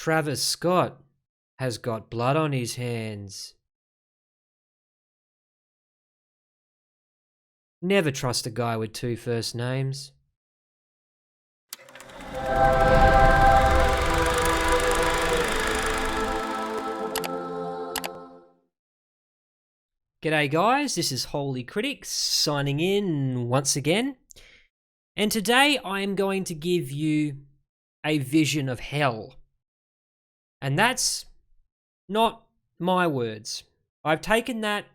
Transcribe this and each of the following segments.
Travis Scott has got blood on his hands. Never trust a guy with 2 first names. G'day guys, this is Holy Critics signing in once again. And today I am going to give you a vision of hell. And that's not my words. I've taken that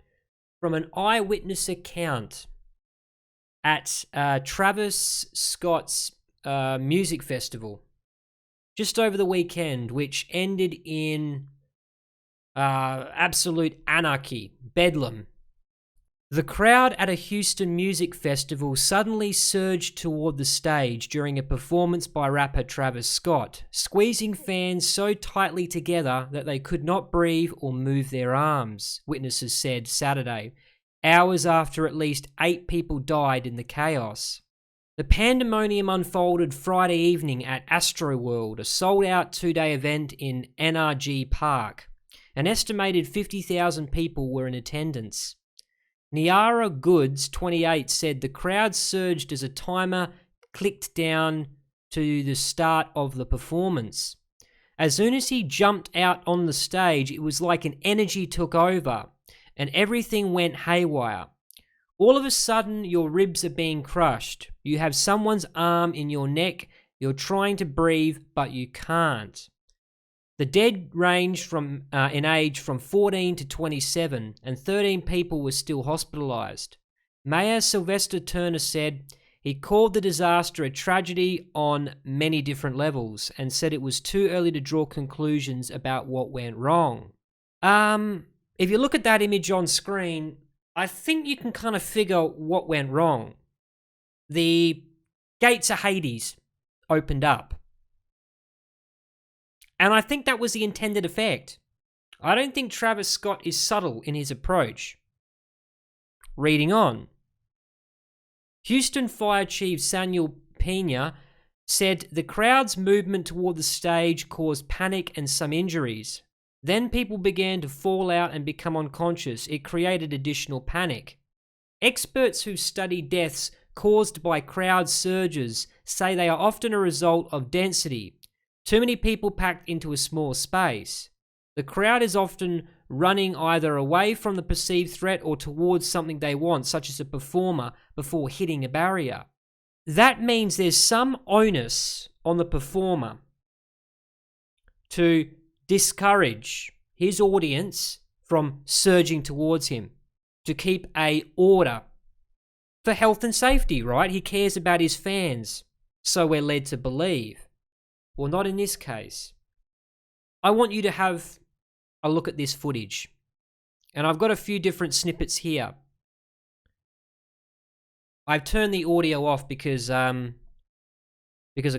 from an eyewitness account at Travis Scott's music festival just over the weekend, which ended in absolute anarchy, bedlam. The crowd at a Houston music festival suddenly surged toward the stage during a performance by rapper Travis Scott, squeezing fans so tightly together that they could not breathe or move their arms, witnesses said Saturday, hours after at least 8 people died in the chaos. The pandemonium unfolded Friday evening at Astroworld, a sold-out 2-day event in NRG Park. An estimated 50,000 people were in attendance. Niara Goods, 28, said the crowd surged as a timer clicked down to the start of the performance. As soon as he jumped out on the stage, it was like an energy took over, and everything went haywire. All of a sudden, your ribs are being crushed. You have someone's arm in your neck. You're trying to breathe, but you can't. The dead ranged in age from 14 to 27, and 13 people were still hospitalized. Mayor Sylvester Turner said he called the disaster a tragedy on many different levels and said it was too early to draw conclusions about what went wrong. If you look at that image on screen, I think you can kind of figure what went wrong. The gates of Hades opened up. And I think that was the intended effect. I don't think Travis Scott is subtle in his approach. Reading on. Houston Fire Chief Samuel Pena said the crowd's movement toward the stage caused panic and some injuries. Then people began to fall out and become unconscious. It created additional panic. Experts who study deaths caused by crowd surges say they are often a result of density. Too many people packed into a small space. The crowd is often running either away from the perceived threat or towards something they want, such as a performer, before hitting a barrier. That means there's some onus on the performer to discourage his audience from surging towards him, to keep an order for health and safety, right? He cares about his fans, so we're led to believe. Well, not in this case. I want you to have a look at this footage. And I've got a few different snippets here. I've turned the audio off because of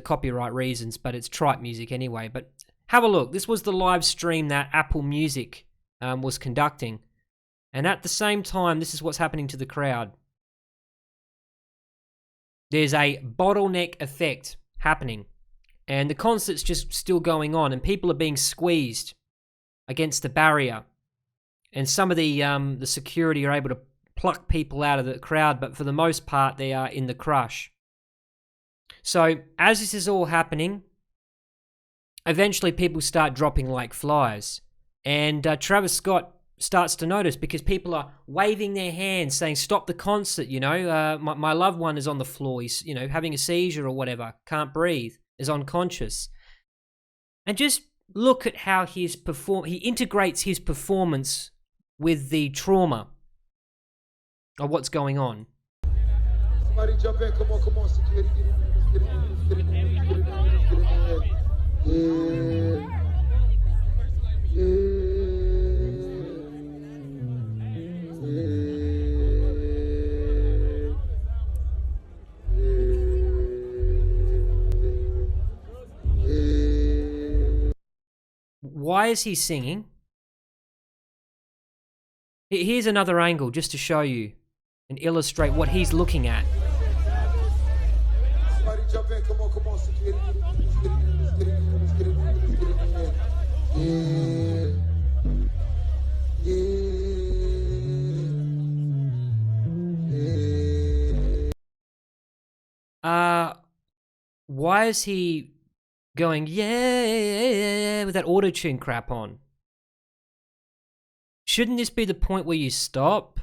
copyright reasons, but it's tripe music anyway. But have a look. This was the live stream that Apple Music was conducting. And at the same time, this is what's happening to the crowd. There's a bottleneck effect happening. And the concert's just still going on, and people are being squeezed against the barrier. And some of the security are able to pluck people out of the crowd, but for the most part, they are in the crush. So, as this is all happening, eventually people start dropping like flies. And Travis Scott starts to notice because people are waving their hands, saying, "Stop the concert, you know, my loved one is on the floor, he's, you know, having a seizure or whatever, can't breathe. Is unconscious." And just look at how he integrates his performance with the trauma of what's going on. Somebody jump in, come on, security, get in. Why is he singing? Here's another angle just to show you and illustrate what he's looking at. Somebody jump in, come on, security, get in. why is he going, yeah, with that auto-tune crap on? Shouldn't this be the point where you stop?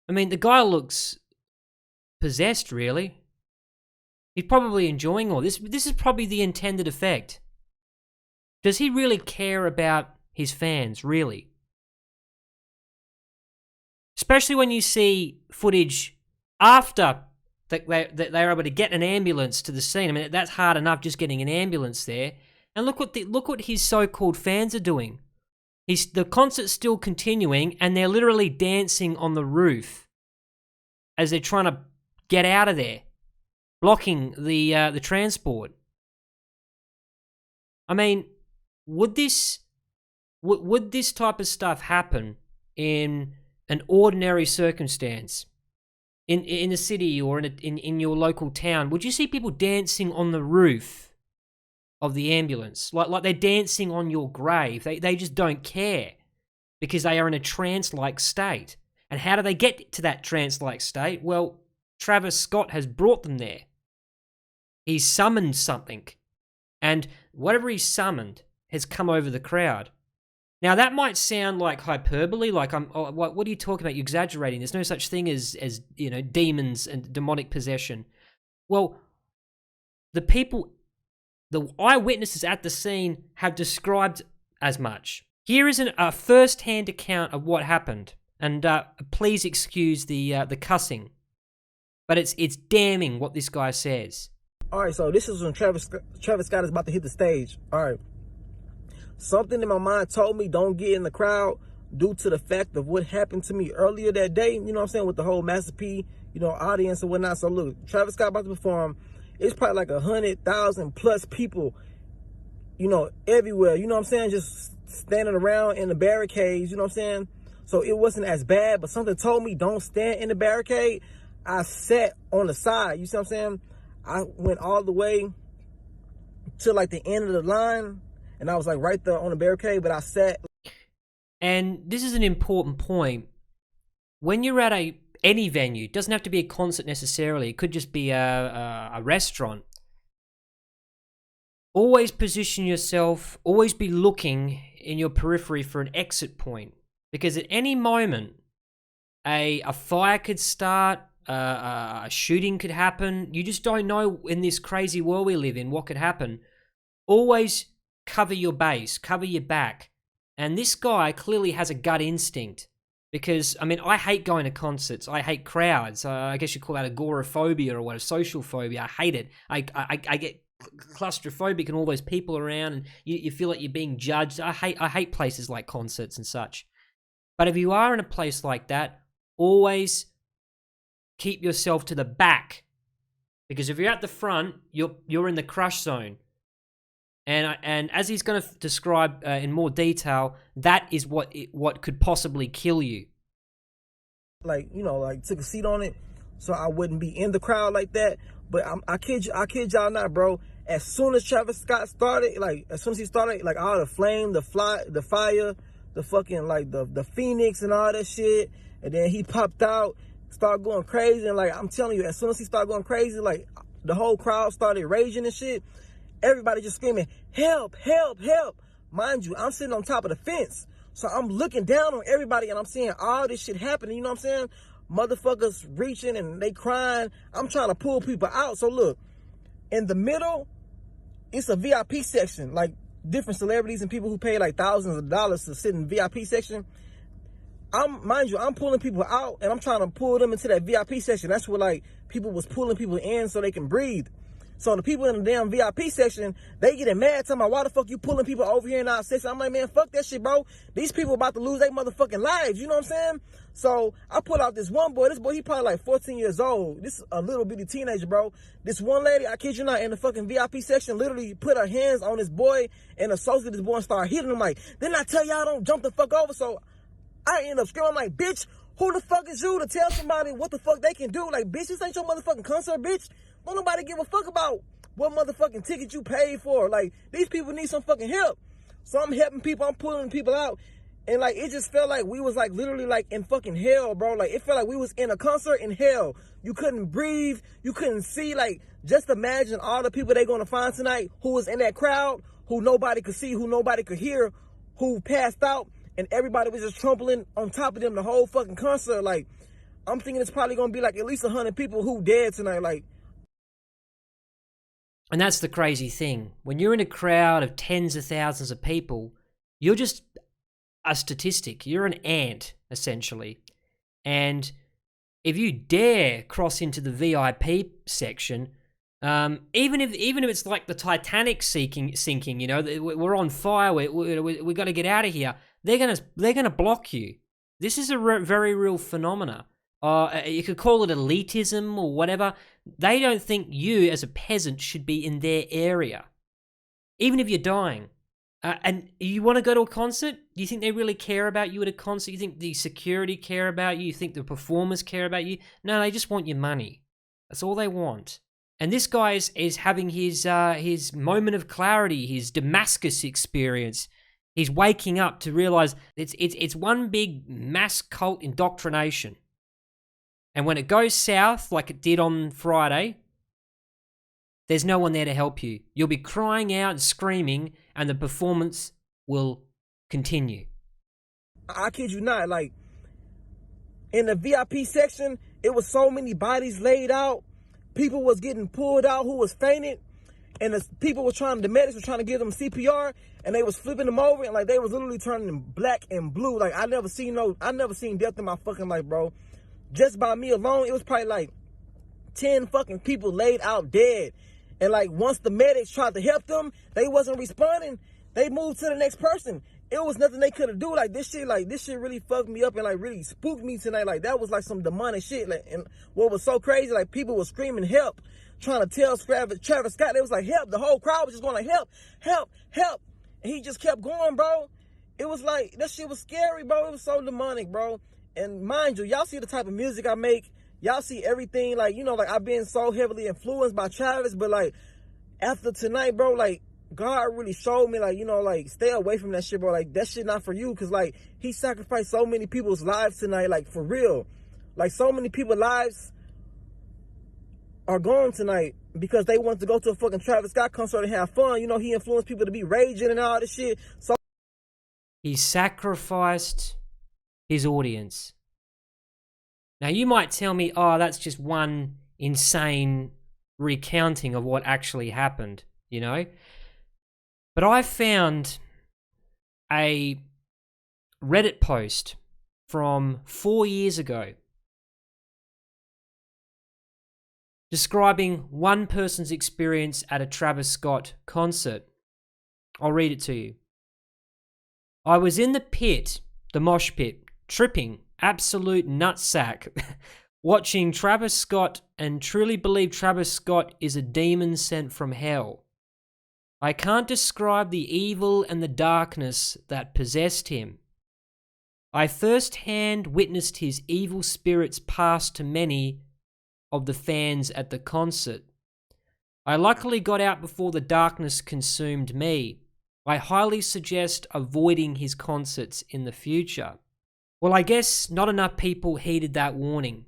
I mean, the guy looks possessed, really. He's probably enjoying all this. This is probably the intended effect. Does he really care about his fans, really? Especially when you see footage after that they're able to get an ambulance to the scene. I mean, that's hard enough just getting an ambulance there. And look what his so-called fans are doing. The concert's still continuing, and they're literally dancing on the roof as they're trying to get out of there, blocking the transport. I mean, would this type of stuff happen in an ordinary circumstance in a city or in your local town? Would you see people dancing on the roof of the ambulance, like they're dancing on your grave? They just don't care because they are in a trance-like state. And how do they get to that trance-like state? Well, Travis Scott has brought them there. He's summoned something, and whatever he summoned has come over the crowd. Now, that might sound like hyperbole, like what are you talking about? You're exaggerating. There's no such thing as demons and demonic possession. Well, the eyewitnesses at the scene have described as much. Here is a first-hand account of what happened, and please excuse the cussing, but it's damning what this guy says. All right, so this is when Travis Scott is about to hit the stage. All right. Something in my mind told me don't get in the crowd due to the fact of what happened to me earlier that day, you know what I'm saying, with the whole Master P, audience and whatnot. So look, Travis Scott about to perform. It's probably like 100,000 plus people, everywhere, you know what I'm saying, just standing around in the barricades, you know what I'm saying. So it wasn't as bad, but something told me don't stand in the barricade. I sat on the side, you see what I'm saying. I went all the way to like the end of the line, and I was like right there on the barricade, but I sat. And this is an important point. When you're at any venue, it doesn't have to be a concert necessarily, it could just be a restaurant. Always position yourself, always be looking in your periphery for an exit point. Because at any moment, a fire could start, a shooting could happen. You just don't know in this crazy world we live in what could happen. Always cover your base, cover your back. And this guy clearly has a gut instinct. Because, I mean, I hate going to concerts. I hate crowds. I guess you call that agoraphobia or what, a social phobia. I hate it. I get claustrophobic and all those people around, and you feel like you're being judged. I hate places like concerts and such. But if you are in a place like that, always keep yourself to the back. Because if you're at the front, you're in the crush zone. And as he's going to describe in more detail, that is what could possibly kill you. Like took a seat on it, so I wouldn't be in the crowd like that. But I kid y'all not, bro. As soon as Travis Scott started, all the flame, the fire, the fucking the Phoenix and all that shit, and then he popped out, started going crazy, and I'm telling you, as soon as he started going crazy, the whole crowd started raging and shit. Everybody just screaming, help, help, help. Mind you, I'm sitting on top of the fence. So I'm looking down on everybody and I'm seeing all this shit happening, you know what I'm saying? Motherfuckers reaching and they crying. I'm trying to pull people out. So look, in the middle, it's a VIP section. Different celebrities and people who pay thousands of dollars to sit in the VIP section. Mind you, I'm pulling people out and I'm trying to pull them into that VIP section. That's where people was pulling people in so they can breathe. So the people in the damn VIP section, they getting mad, talking about, why the fuck you pulling people over here in our section? I'm like, man, fuck that shit, bro. These people about to lose their motherfucking lives, you know what I'm saying? So I pull out this one boy. This boy, he probably 14 years old. This is a little bitty teenager, bro. This one lady, I kid you not, in the fucking VIP section, literally put her hands on this boy and associated this boy and started hitting him didn't I tell y'all don't jump the fuck over? So I end up screaming, bitch, who the fuck is you to tell somebody what the fuck they can do? Bitch, this ain't your motherfucking concert, bitch. Don't nobody give a fuck about what motherfucking ticket you paid for. These people need some fucking help. So I'm helping people. I'm pulling people out. And like it just felt like we was like literally like in fucking hell, bro. Like it felt like we was in a concert in hell. You couldn't breathe, you couldn't see. Like just imagine all the people they gonna find tonight who was in that crowd, who nobody could see, who nobody could hear, who passed out, and everybody was just trampling on top of them the whole fucking concert. Like I'm thinking it's probably gonna be like at least 100 people who dead tonight. Like, and that's the crazy thing. When you're in a crowd of tens of thousands of people, you're just a statistic. You're an ant, essentially. And if you dare cross into the VIP section, even if it's like the Titanic sinking, you know, we're on fire, we got to get out of here. They're gonna block you. This is a very real phenomena. You could call it elitism or whatever. They don't think you, as a peasant, should be in their area, even if you're dying. And you want to go to a concert? Do you think they really care about you at a concert? You think the security care about you? You think the performers care about you? No, they just want your money. That's all they want. And this guy is having his moment of clarity, his Damascus experience. He's waking up to realize it's one big mass cult indoctrination. And when it goes south, like it did on Friday, there's no one there to help you. You'll be crying out and screaming, and the performance will continue. I kid you not, like, in the VIP section, it was so many bodies laid out. People was getting pulled out who was fainted, and the medics were trying to give them CPR, and they was flipping them over, and like they was literally turning black and blue. Like I never seen death in my fucking life, bro. Just by me alone, it was probably like 10 fucking people laid out dead. And like once the medics tried to help them, they wasn't responding. They moved to the next person. It was nothing they could have do. Like this shit really fucked me up and like really spooked me tonight. Like that was like some demonic shit. Like, and what was so crazy, like people were screaming help, trying to tell Travis Scott. They was like help. The whole crowd was just going like help. And he just kept going, bro. It was like that shit was scary, bro. It was so demonic, bro. And mind you, y'all see the type of music I make. Y'all see everything, like, you know, like I've been so heavily influenced by Travis, but like after tonight, bro, like God really showed me, like, you know, like stay away from that shit, bro. Like that shit not for you, because like he sacrificed so many people's lives tonight, like for real. Like so many people's lives are gone tonight because they want to go to a fucking Travis Scott concert and have fun. You know, he influenced people to be raging and all this shit. So he sacrificed his audience. Now, you might tell me, oh, that's just one insane recounting of what actually happened, you know? But I found a Reddit post from 4 years ago describing one person's experience at a Travis Scott concert. I'll read it to you. I was in the pit, the mosh pit, tripping, absolute nutsack, watching Travis Scott, and truly believe Travis Scott is a demon sent from hell. I can't describe the evil and the darkness that possessed him. I first-hand witnessed his evil spirits pass to many of the fans at the concert. I luckily got out before the darkness consumed me. I highly suggest avoiding his concerts in the future. Well, I guess not enough people heeded that warning.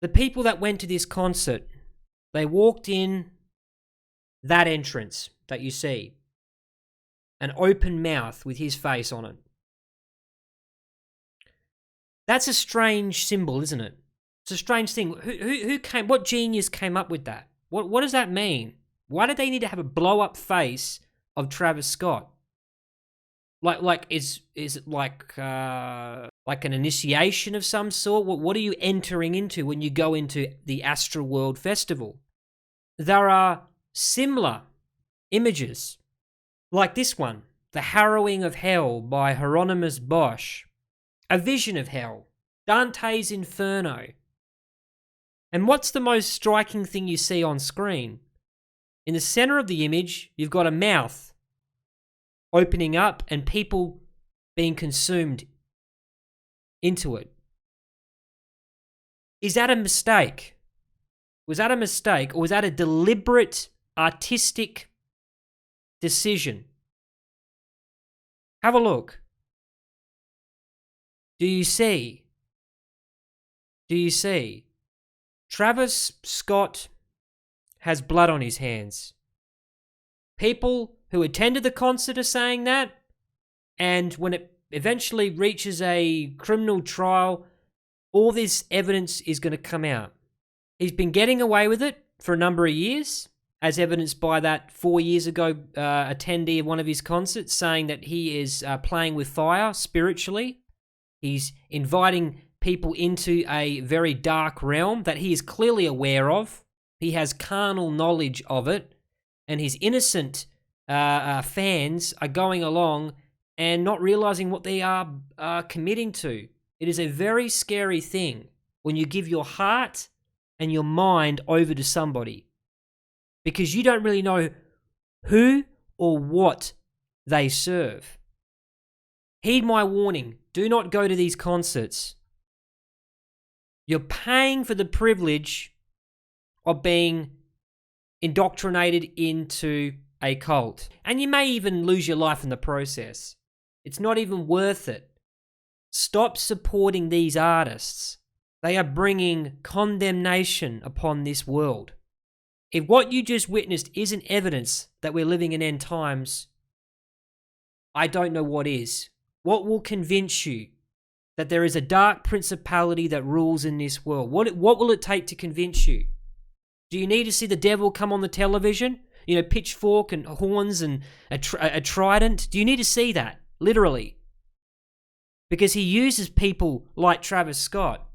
The people that went to this concert, they walked in that entrance that you see, an open mouth with his face on it. That's a strange symbol, isn't it? It's a strange thing. What genius came up with that? What does that mean? Why did they need to have a blow-up face of Travis Scott? Is it like an initiation of some sort? What are you entering into when you go into the Astroworld festival? There are similar images, like this one, The Harrowing of Hell by Hieronymus Bosch, A Vision of Hell, Dante's Inferno. And what's the most striking thing you see on screen? In the center of the image, you've got a mouth opening up and people being consumed into it. Is that a mistake? Was that a mistake, or was that a deliberate artistic decision? Have a look. Do you see? Do you see? Travis Scott has blood on his hands. People who attended the concert are saying that, and when it eventually reaches a criminal trial, all this evidence is going to come out. He's been getting away with it for a number of years, as evidenced by that 4 years ago attendee of one of his concerts saying that he is playing with fire spiritually. He's inviting people into a very dark realm that he is clearly aware of. He has carnal knowledge of it, and his innocent fans are going along and not realizing what they are committing to. It is a very scary thing when you give your heart and your mind over to somebody, because you don't really know who or what they serve. Heed my warning. Do not go to these concerts. You're paying for the privilege of being indoctrinated into a cult. And you may even lose your life in the process. It's not even worth it. Stop supporting these artists. They are bringing condemnation upon this world. If what you just witnessed isn't evidence that we're living in end times, I don't know what is. What will convince you that there is a dark principality that rules in this world? What will it take to convince you? Do you need to see the devil come on the television? You know, pitchfork and horns and a trident? Do you need to see that? Literally. Because he uses people like Travis Scott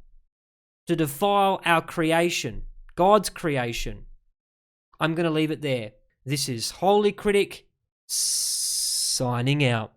to defile our creation, God's creation. I'm going to leave it there. This is Holy Critic signing out.